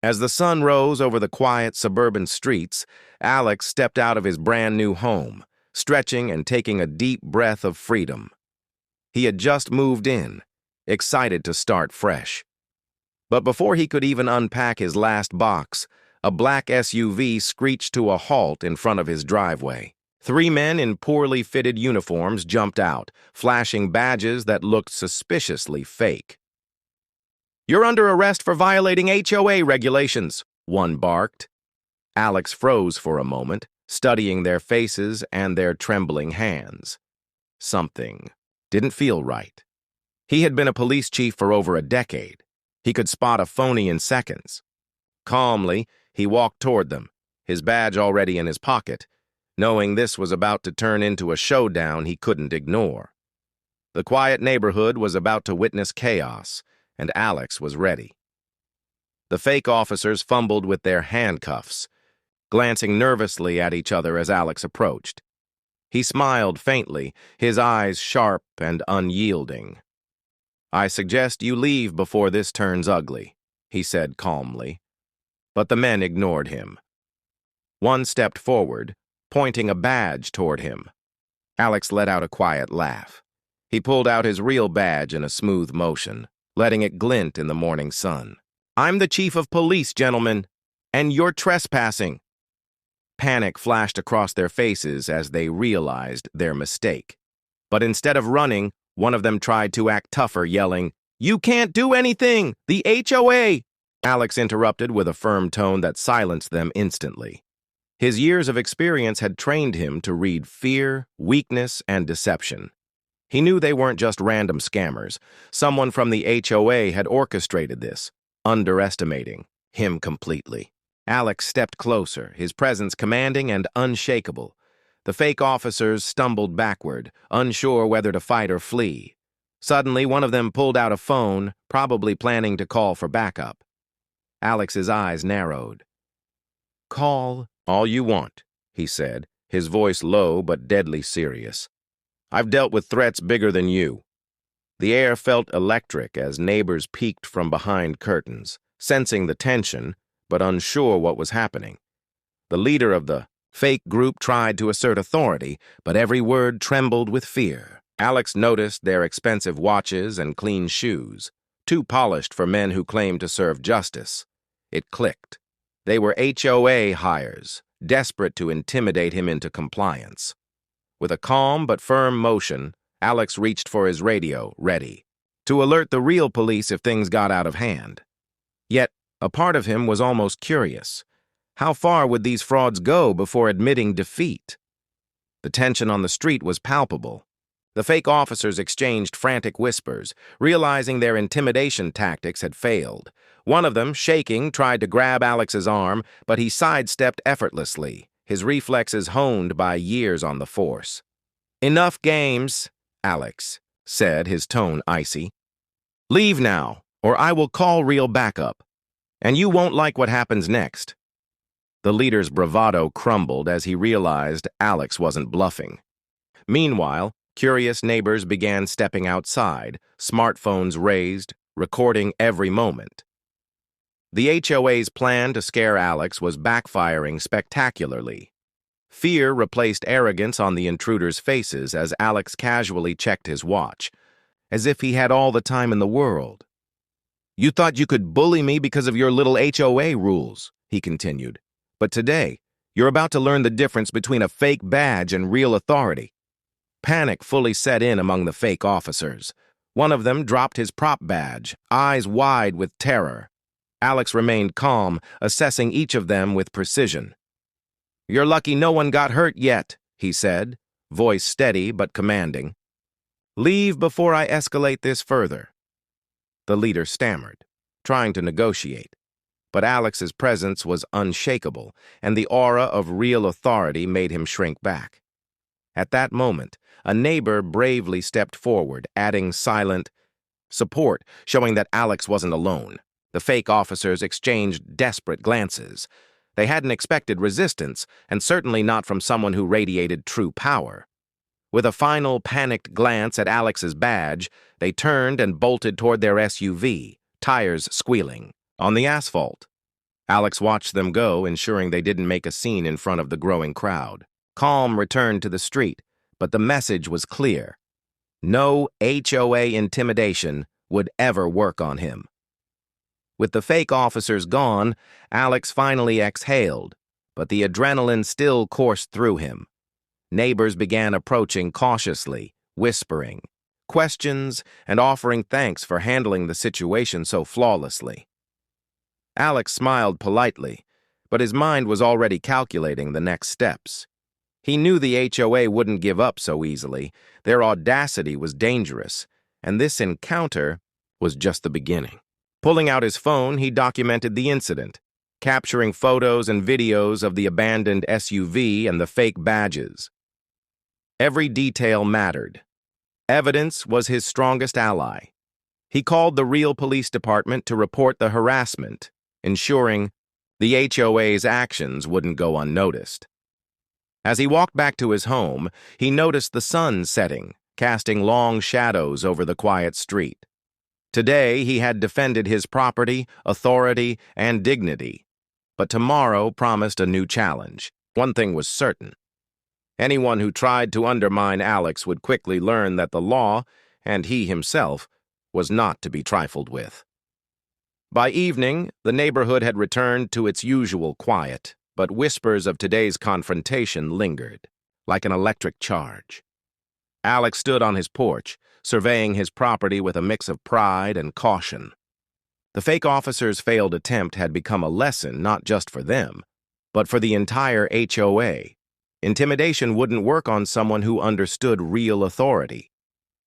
As the sun rose over the quiet suburban streets, Alex stepped out of his brand-new home, stretching and taking a deep breath of freedom. He had just moved in, excited to start fresh. But before he could even unpack his last box, a black SUV screeched to a halt in front of his driveway. Three men in poorly fitted uniforms jumped out, flashing badges that looked suspiciously fake. "You're under arrest for violating HOA regulations," one barked. Alex froze for a moment, studying their faces and their trembling hands. Something didn't feel right. He had been a police chief for over a decade. He could spot a phony in seconds. Calmly, he walked toward them, his badge already in his pocket, knowing this was about to turn into a showdown he couldn't ignore. The quiet neighborhood was about to witness chaos, and Alex was ready. The fake officers fumbled with their handcuffs, glancing nervously at each other as Alex approached. He smiled faintly, his eyes sharp and unyielding. "I suggest you leave before this turns ugly," he said calmly. But the men ignored him. One stepped forward, pointing a badge toward him. Alex let out a quiet laugh. He pulled out his real badge in a smooth motion, letting it glint in the morning sun. "I'm the chief of police, gentlemen, and you're trespassing." Panic flashed across their faces as they realized their mistake. But instead of running, one of them tried to act tougher, yelling, "You can't do anything! The HOA!" Alex interrupted with a firm tone that silenced them instantly. His years of experience had trained him to read fear, weakness, and deception. He knew they weren't just random scammers. Someone from the HOA had orchestrated this, underestimating him completely. Alex stepped closer, his presence commanding and unshakable. The fake officers stumbled backward, unsure whether to fight or flee. Suddenly, one of them pulled out a phone, probably planning to call for backup. Alex's eyes narrowed. "Call all you want," he said, his voice low but deadly serious. "I've dealt with threats bigger than you." The air felt electric as neighbors peeked from behind curtains, sensing the tension, but unsure what was happening. The leader of the fake group tried to assert authority, but every word trembled with fear. Alex noticed their expensive watches and clean shoes, too polished for men who claimed to serve justice. It clicked. They were HOA hires, desperate to intimidate him into compliance. With a calm but firm motion, Alex reached for his radio, ready to alert the real police if things got out of hand. Yet, a part of him was almost curious. How far would these frauds go before admitting defeat? The tension on the street was palpable. The fake officers exchanged frantic whispers, realizing their intimidation tactics had failed. One of them, shaking, tried to grab Alex's arm, but he sidestepped effortlessly, his reflexes honed by years on the force. "Enough games," Alex said, his tone icy. "Leave now, or I will call real backup, and you won't like what happens next." The leader's bravado crumbled as he realized Alex wasn't bluffing. Meanwhile, curious neighbors began stepping outside, smartphones raised, recording every moment. The HOA's plan to scare Alex was backfiring spectacularly. Fear replaced arrogance on the intruders' faces as Alex casually checked his watch, as if he had all the time in the world. "You thought you could bully me because of your little HOA rules," he continued. "But today, you're about to learn the difference between a fake badge and real authority." Panic fully set in among the fake officers. One of them dropped his prop badge, eyes wide with terror. Alex remained calm, assessing each of them with precision. "You're lucky no one got hurt yet," he said, voice steady but commanding. "Leave before I escalate this further." The leader stammered, trying to negotiate. But Alex's presence was unshakable, and the aura of real authority made him shrink back. At that moment, a neighbor bravely stepped forward, adding silent support, showing that Alex wasn't alone. The fake officers exchanged desperate glances. They hadn't expected resistance, and certainly not from someone who radiated true power. With a final panicked glance at Alex's badge, they turned and bolted toward their SUV, tires squealing, on the asphalt. Alex watched them go, ensuring they didn't make a scene in front of the growing crowd. Calm returned to the street, but the message was clear. No HOA intimidation would ever work on him. With the fake officers gone, Alex finally exhaled, but the adrenaline still coursed through him. Neighbors began approaching cautiously, whispering questions and offering thanks for handling the situation so flawlessly. Alex smiled politely, but his mind was already calculating the next steps. He knew the HOA wouldn't give up so easily. Their audacity was dangerous, and this encounter was just the beginning. Pulling out his phone, he documented the incident, capturing photos and videos of the abandoned SUV and the fake badges. Every detail mattered. Evidence was his strongest ally. He called the real police department to report the harassment, ensuring the HOA's actions wouldn't go unnoticed. As he walked back to his home, he noticed the sun setting, casting long shadows over the quiet street. Today, he had defended his property, authority, and dignity. But tomorrow promised a new challenge. One thing was certain. Anyone who tried to undermine Alex would quickly learn that the law, and he himself, was not to be trifled with. By evening, the neighborhood had returned to its usual quiet, but whispers of today's confrontation lingered, like an electric charge. Alex stood on his porch, surveying his property with a mix of pride and caution. The fake officer's failed attempt had become a lesson not just for them, but for the entire HOA. Intimidation wouldn't work on someone who understood real authority.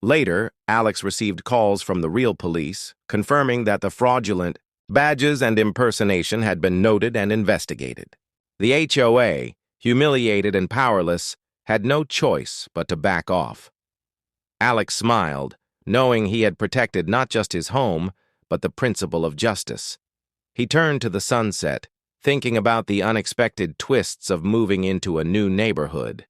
Later, Alex received calls from the real police, confirming that the fraudulent badges and impersonation had been noted and investigated. The HOA, humiliated and powerless, had no choice but to back off. Alex smiled, knowing he had protected not just his home, but the principle of justice. He turned to the sunset, thinking about the unexpected twists of moving into a new neighborhood.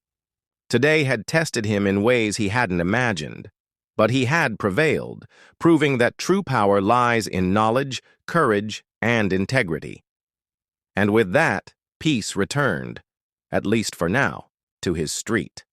Today had tested him in ways he hadn't imagined, but he had prevailed, proving that true power lies in knowledge, courage, and integrity. And with that, peace returned, at least for now, to his street.